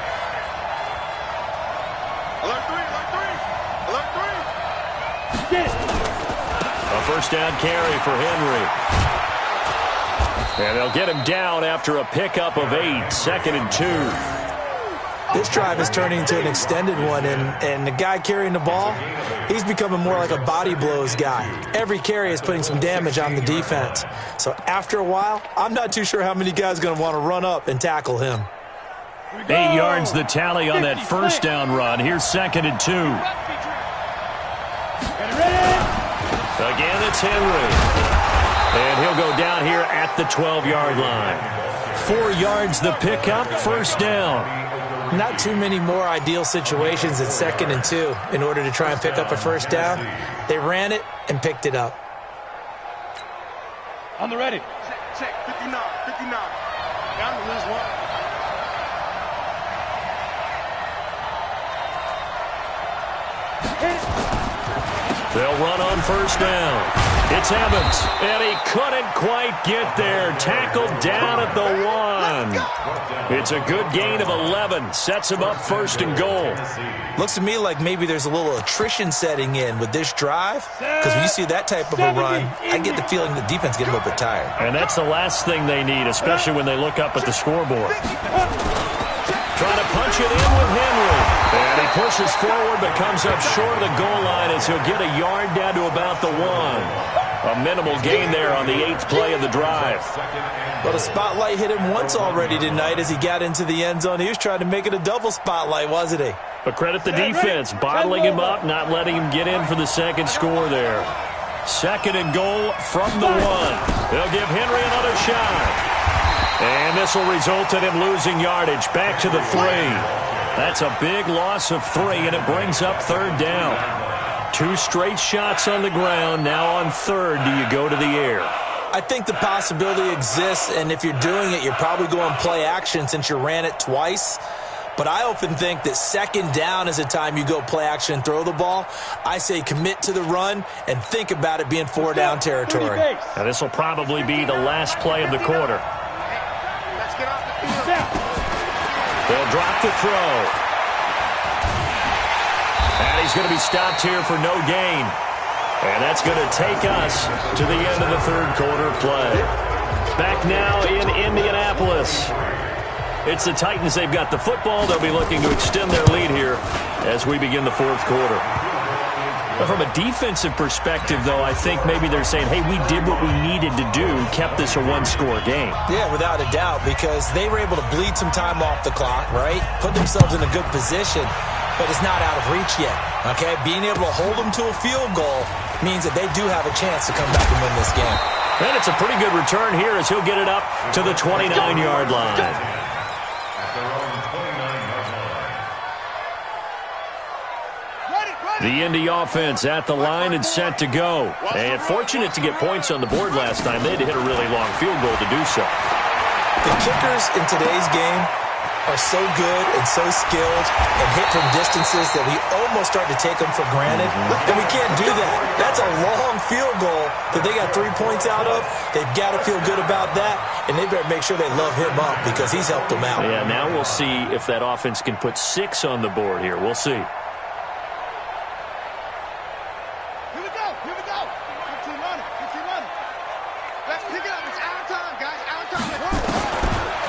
Alert 3. Alert 3. Get it. A 1st down carry for Henry. And they'll get him down after a pickup of 8, 2nd and 2. This drive is turning into an extended one, and the guy carrying the ball, he's becoming more like a body blows guy. Every carry is putting some damage on the defense. So after a while, I'm not too sure how many guys are going to want to run up and tackle him. 8 yards the tally on that 1st down run. Here's 2nd and 2. Again, it's Henry. And he'll go down here at the 12-yard line. 4 yards the pickup, 1st down. Not too many more ideal situations at 2nd and 2 in order to try and pick up a 1st down. They ran it and picked it up. On the ready. Check. 59. Down to lose one. They'll run on 1st down. It's Evans, and he couldn't quite get there. Tackled down at the 1. It's a good gain of 11. Sets him up 1st and goal. Looks to me like maybe there's a little attrition setting in with this drive, because when you see that type of a run, I get the feeling the defense getting a little bit tired. And that's the last thing they need, especially when they look up at the scoreboard. Trying to punch it in with Henry. And he pushes forward but comes up short of the goal line as he'll get a yard down to about the 1. A minimal gain there on the 8th play of the drive. Well, the spotlight hit him once already tonight as he got into the end zone. He was trying to make it a double spotlight, wasn't he? But credit the defense, bottling him up, not letting him get in for the second score there. 2nd and goal from the 1. They'll give Henry another shot. And this will result in him losing yardage. Back to the 3. That's a big loss of 3, and it brings up 3rd down. 2 straight shots on the ground. Now on 3rd, do you go to the air? I think the possibility exists, and if you're doing it, you're probably going play action since you ran it twice. But I often think that 2nd down is the time you go play action and throw the ball. I say commit to the run and think about it being 4-down territory. Now this will probably be the last play of the quarter. They'll drop the throw. And he's going to be stopped here for no gain. And that's going to take us to the end of the 3rd quarter play. Back now in Indianapolis. It's the Titans. They've got the football. They'll be looking to extend their lead here as we begin the 4th quarter. But from a defensive perspective, though, I think maybe they're saying, hey, we did what we needed to do, kept this a 1-score game. Yeah, without a doubt, because they were able to bleed some time off the clock, right? Put themselves in a good position, but it's not out of reach yet, okay? Being able to hold them to a field goal means that they do have a chance to come back and win this game. And it's a pretty good return here as he'll get it up to the 29-yard line. The Indy offense at the line and set to go. And fortunate to get points on the board last time. They had to hit a really long field goal to do so. The kickers in today's game are so good and so skilled and hit from distances that we almost start to take them for granted. And we can't do that. That's a long field goal that they got 3 points out of. They've got to feel good about that, and they better make sure they love him up because he's helped them out. Yeah, now we'll see if that offense can put 6 on the board here. We'll see.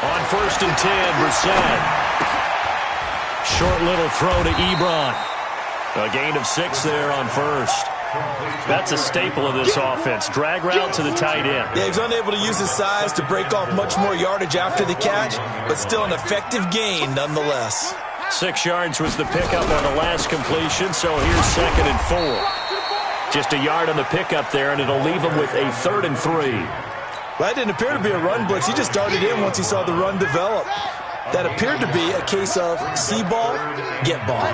On 1st and 10, Brissett. Short little throw to Ebron. A gain of 6 there on 1st. That's a staple of this offense. Drag route to the tight end. Yeah, he's unable to use his size to break off much more yardage after the catch, but still an effective gain nonetheless. 6 yards was the pickup on the last completion, so here's 2nd and 4. Just a yard on the pickup there, and it'll leave him with a 3rd and 3. Well, that didn't appear to be a run blitz. He just darted in once he saw the run develop. That appeared to be a case of see ball, get ball.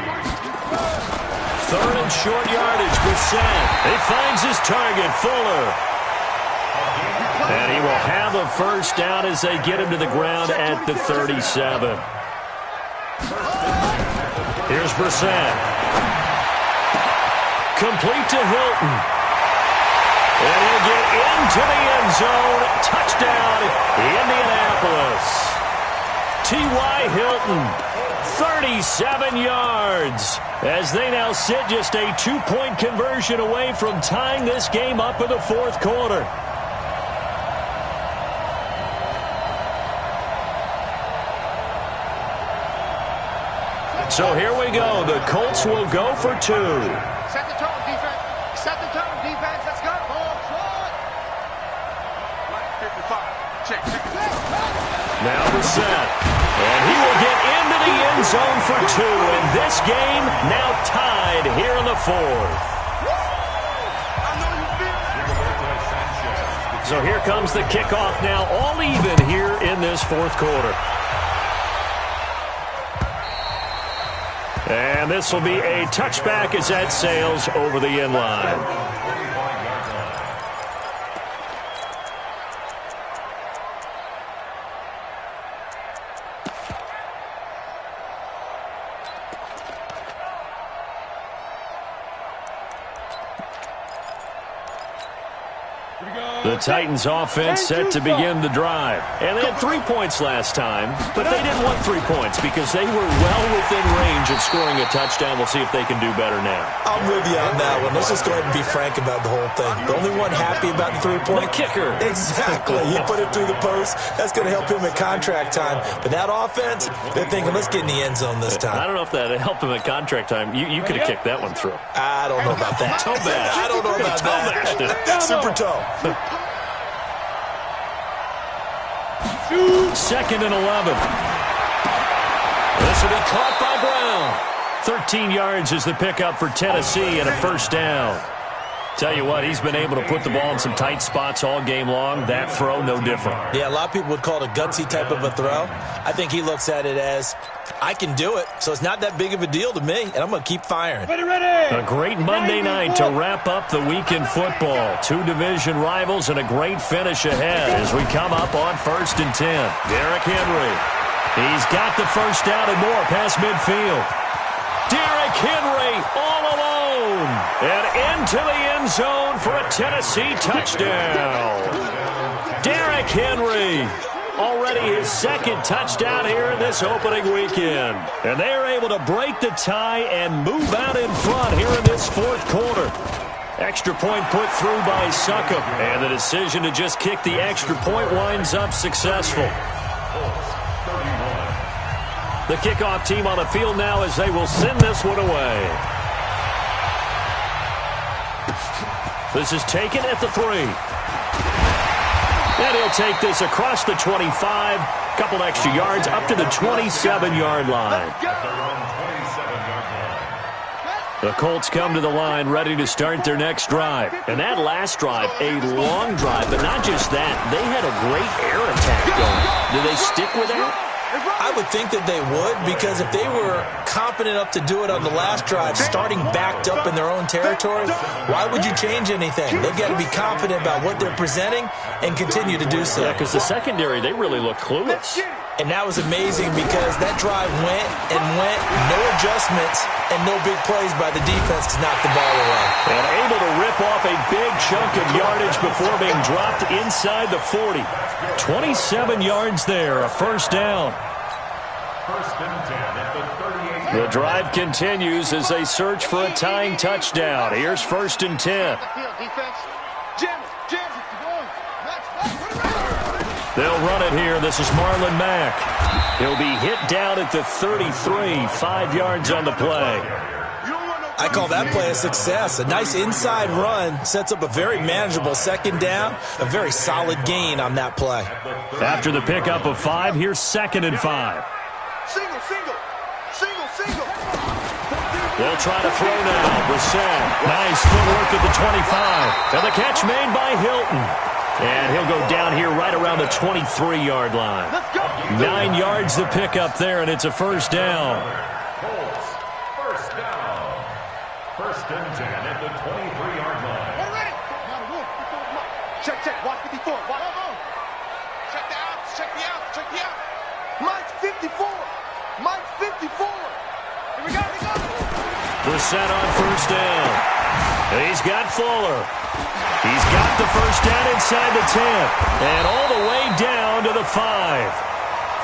3rd and short yardage, Brissett. He finds his target, Fuller. And he will have a 1st down as they get him to the ground at the 37. Here's Brissett. Complete to Hilton. And he'll get into the end zone. Touchdown, Indianapolis. T.Y. Hilton, 37 yards. As they now sit just a 2-point conversion away from tying this game up in the 4th quarter. So here we go. The Colts will go for 2. Set the tone, defense. Set the tone, defense. Let's go. Right, 55. Check. Now Brissett. And he will get into the end zone for 2. And this game now tied here in the 4th. So here comes the kickoff now, all even here in this 4th quarter. And this will be a touchback as that sails over the end line. The Titans offense set to begin the drive. And they had 3 points last time, but they didn't want 3 points because they were well within range of scoring a touchdown. We'll see if they can do better now. I'm with you on that one. Let's just go ahead and be frank about the whole thing. The only one happy about the 3-point. The kicker. Exactly. He put it through the post. That's going to help him at contract time. But that offense, they're thinking, let's get in the end zone this time. I don't know if that helped him at contract time. You could have kicked that one through. I don't know about that. So bad. I don't don't know about that. Super toe. 2nd and 11. This will be caught by Brown. 13 yards is the pickup for Tennessee and a first down. Tell you what, he's been able to put the ball in some tight spots all game long. That throw, no different. Yeah, a lot of people would call it a gutsy type of a throw. I think he looks at it as, I can do it, so it's not that big of a deal to me, and I'm going to keep firing. A great Monday night to wrap up the week in football. 2 division rivals and a great finish ahead as we come up on 1st and 10. Derrick Henry. He's got the first down and more past midfield. Derrick Henry all alone and into the end zone for a Tennessee touchdown. Derrick Henry, already his 2nd touchdown here in this opening weekend. And they are able to break the tie and move out in front here in this 4th quarter. Extra point put through by Succop, and the decision to just kick the extra point winds up successful. The kickoff team on the field now as they will send this one away. This is taken at the 3. And he'll take this across the 25. Couple extra yards up to the 27-yard line. The Colts come to the line ready to start their next drive. And that last drive, a long drive, but not just that. They had a great air attack going. Do they stick with that? I would think that they would, because if they were confident enough to do it on the last drive, starting backed up in their own territory, why would you change anything? They've got to be confident about what they're presenting and continue to do so. Yeah, because the secondary, they really look clueless. And that was amazing because that drive went and went, no adjustments, and no big plays by the defense to knock the ball away. And able to rip off a big chunk of yardage before being dropped inside the 40. 27 yards there, a first down. 1st and 10 at the 38. The drive continues as they search for a tying touchdown. Here's 1st and 10. They'll run it here. This is Marlon Mack. He'll be hit down at the 33, 5 yards on the play. I call that play a success. A nice inside run sets up a very manageable 2nd down, a very solid gain on that play. After the pickup of 5, here's 2nd and 5. They'll try to throw now. Brissett. Nice footwork at the 25. And the catch made by Hilton. And he'll go down here right around the 23-yard line. 9 yards to pick up there, and it's a first down. Colts, first down. 1st and 10 at the 23-yard line. Check, watch 54. Check the outs, check the outs. Mike's 54. Mike's 54. Here we go. Brissett on first down. And he's got Fuller. He's got the first down inside the 10. And all the way down to the 5.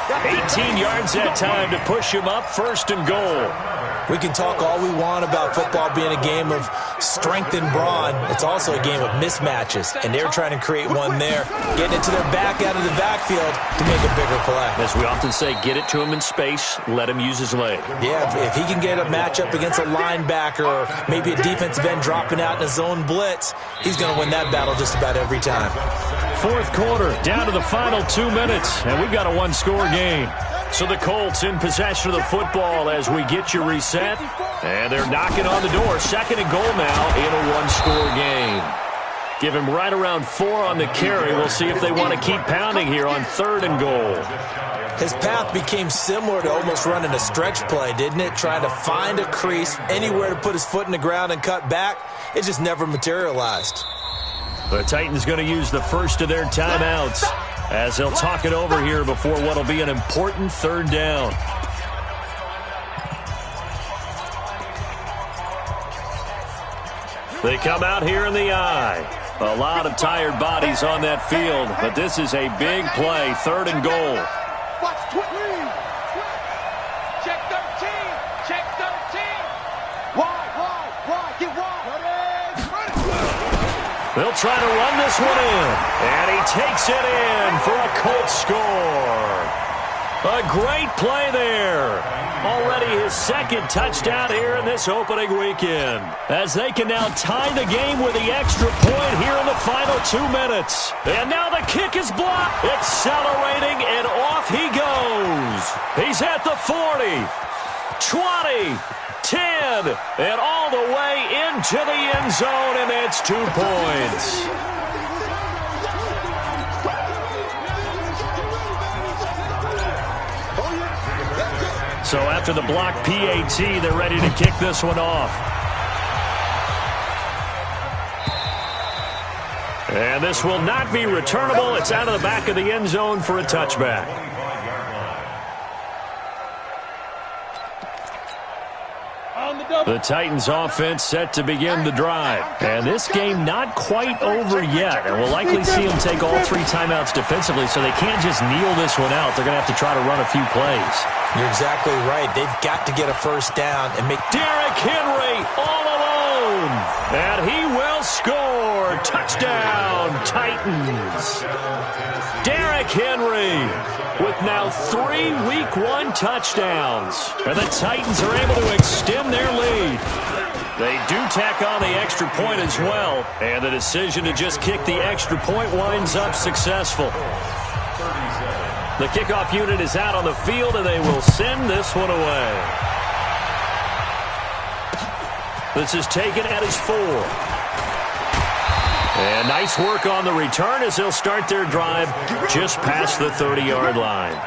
18 yards that time to push him up, 1st and goal. We can talk all we want about football being a game of strength and brawn. It's also a game of mismatches, and they're trying to create one there, getting it to their back out of the backfield to make a bigger play. As we often say, get it to him in space, let him use his leg. Yeah, if he can get a matchup against a linebacker or maybe a defensive end dropping out in a zone blitz, he's going to win that battle just about every time. 4th quarter, down to the final 2 minutes, and we've got a 1-score game. So the Colts in possession of the football as we get you reset. And they're knocking on the door. 2nd and goal now in a 1-score game. Give him right around 4 on the carry. We'll see if they want to keep pounding here on 3rd and goal. His path became similar to almost running a stretch play, didn't it? Trying to find a crease, anywhere to put his foot in the ground and cut back. It just never materialized. The Titans going to use the first of their timeouts as they'll talk it over here before what will be an important 3rd down. They come out here in the eye. A lot of tired bodies on that field, but this is a big play, 3rd and goal. Watch 20. Check 13. Check 13. Wide. Get wide. They'll try to run this one in, and he takes it in for a Colts score. A great play there. Already his second touchdown here in this opening weekend. As they can now tie the game with the extra point here in the final 2 minutes. And now the kick is blocked. Accelerating, and off he goes. He's at the 40, 20, 10, and all the way into the end zone, and it's 2 points. So after the block PAT, they're ready to kick this one off. And this will not be returnable. It's out of the back of the end zone for a touchback. The Titans offense set to begin the drive. And this game not quite over yet. And we'll likely see them take all 3 timeouts defensively, so they can't just kneel this one out. They're going to have to try to run a few plays. You're exactly right. They've got to get a first down and make... Derrick Henry all alone. And he will score. Touchdown, Titans. Derrick Henry with now 3 Week 1 touchdowns. And the Titans are able to extend their lead. They do tack on the extra point as well. And the decision to just kick the extra point winds up successful. The kickoff unit is out on the field, and they will send this one away. This is taken at his 4. And nice work on the return as they'll start their drive just past the 30-yard line.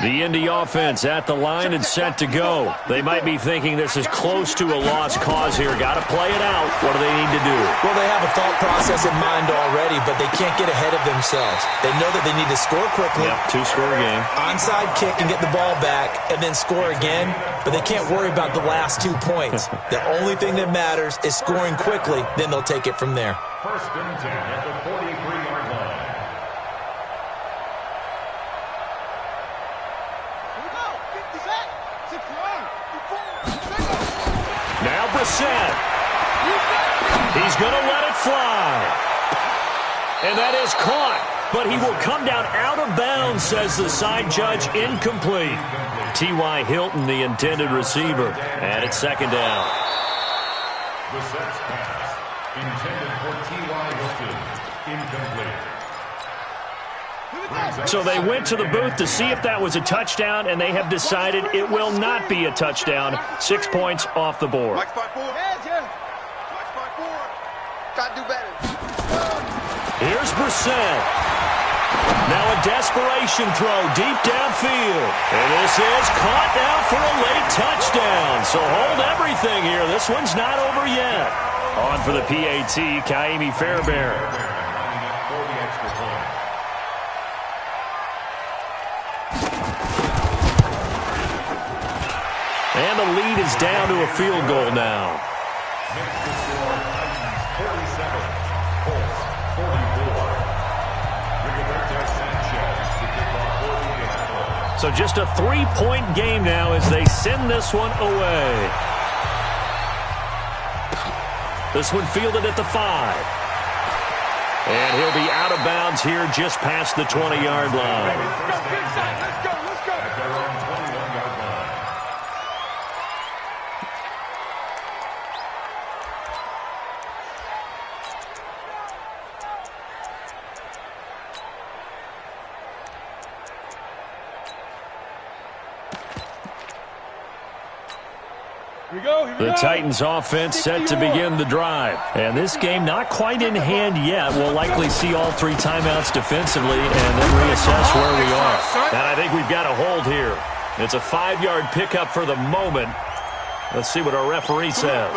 The Indy offense at the line and set to go. They might be thinking this is close to a lost cause here. Got to play it out. What do they need to do? Well, they have a thought process in mind already, but they can't get ahead of themselves. They know that they need to score quickly. Yep, 2-score game. Onside kick and get the ball back and then score again, but they can't worry about the last 2 points. The only thing that matters is scoring quickly, then they'll take it from there. 1st and 10 at the 43-yard line. Now Brissett. He's going to let it fly. And that is caught. But he will come down out of bounds, says the side judge. Incomplete. T.Y. Hilton, the intended receiver. And it's 2nd down. Brissett's pass intended for T.Y. Hilton. Incomplete. So they went to the booth to see if that was a touchdown, and they have decided it will not be a touchdown. 6 points off the board. Got to do better. Here's Brissett. Now a desperation throw deep downfield. And this is caught now for a late touchdown. So hold everything here. This one's not over yet. On for the PAT, Kaimi Fairbairn. And the lead is down to a field goal now. Makes the score Titans 47, Colts 44. Rigoberto Sanchez to kick off for the Astros. So just a 3-point game now as they send this one away. This one fielded at the 5. And he'll be out of bounds here just past the 20-yard line. Let's go. At their own 21-yard line. The Titans offense set to begin the drive. And this game not quite in hand yet. We'll likely see all 3 timeouts defensively and then reassess where we are. And I think we've got a hold here. It's a 5-yard pickup for the moment. Let's see what our referee says.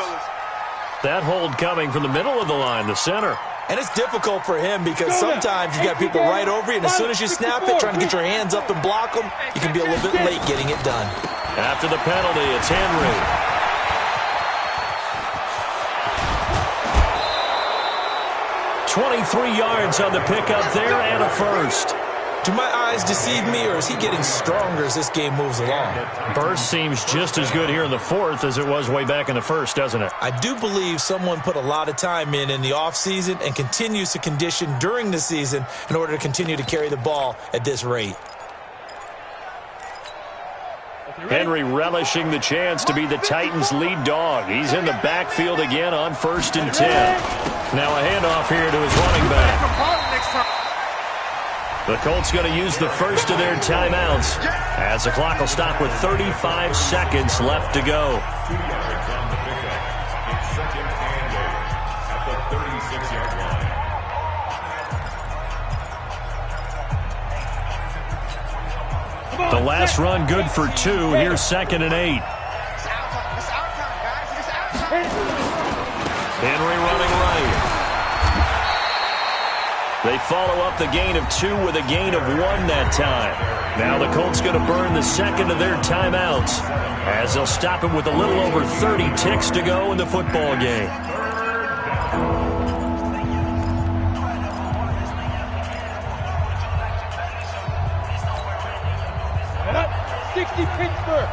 That hold coming from the middle of the line, the center. And it's difficult for him because sometimes you got people right over you, and as soon as you snap it, trying to get your hands up and block them, you can be a little bit late getting it done. After the penalty, it's Henry. 23 yards on the pickup there and a first. Do my eyes deceive me, or is he getting stronger as this game moves along? Burst seems just as good here in the fourth as it was way back in the first, doesn't it? I do believe someone put a lot of time in the offseason and continues to condition during the season in order to continue to carry the ball at this rate. Henry relishing the chance to be the Titans' lead dog. He's in the backfield again on 1st and 10. Now a handoff here to his running back. The Colts going to use the first of their timeouts as the clock will stop with 35 seconds left to go. 2 yards on the pickup. It's 2nd and 8 at the 36-yard line. The last run good for 2. Here's 2nd and 8. Henry running right. They follow up the gain of 2 with a gain of 1 that time. Now the Colts going to burn the second of their timeouts as they'll stop him with a little over 30 ticks to go in the football game. 60 Pittsburgh.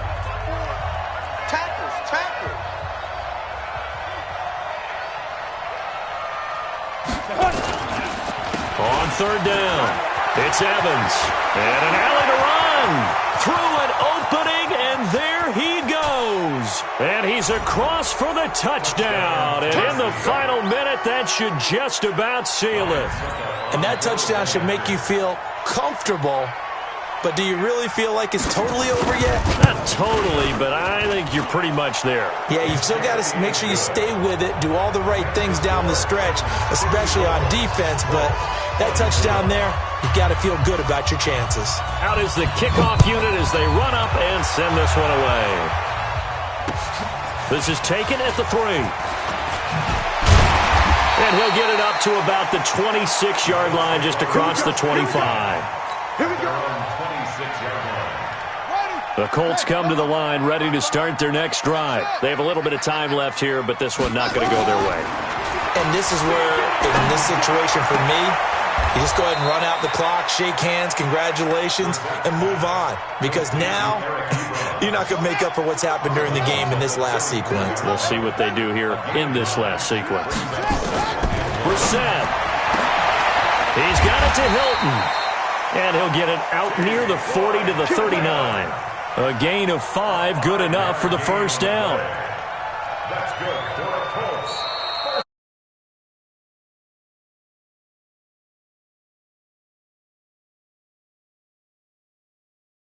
Tackles. On 3rd down, it's Evans. And an alley to run. Through an opening, and there he goes. And he's across for the touchdown. And in the final minute, that should just about seal it. And that touchdown should make you feel comfortable. But do you really feel like it's totally over yet? Not totally, but I think you're pretty much there. Yeah, you've still got to make sure you stay with it, do all the right things down the stretch, especially on defense. But that touchdown there, you've got to feel good about your chances. Out is the kickoff unit as they run up and send this one away. This is taken at the 3. And he'll get it up to about the 26-yard line, just across the 25. Here we go. The Colts come to the line ready to start their next drive. They have a little bit of time left here, but this one not going to go their way. And this is where, in this situation for me, you just go ahead and run out the clock, shake hands, congratulations, and move on. Because now, you're not going to make up for what's happened during the game in this last sequence. We'll see what they do here in this last sequence. Brissett. He's got it to Hilton. And he'll get it out near the 40 to the 39. A gain of 5, good enough for the first down. That's good.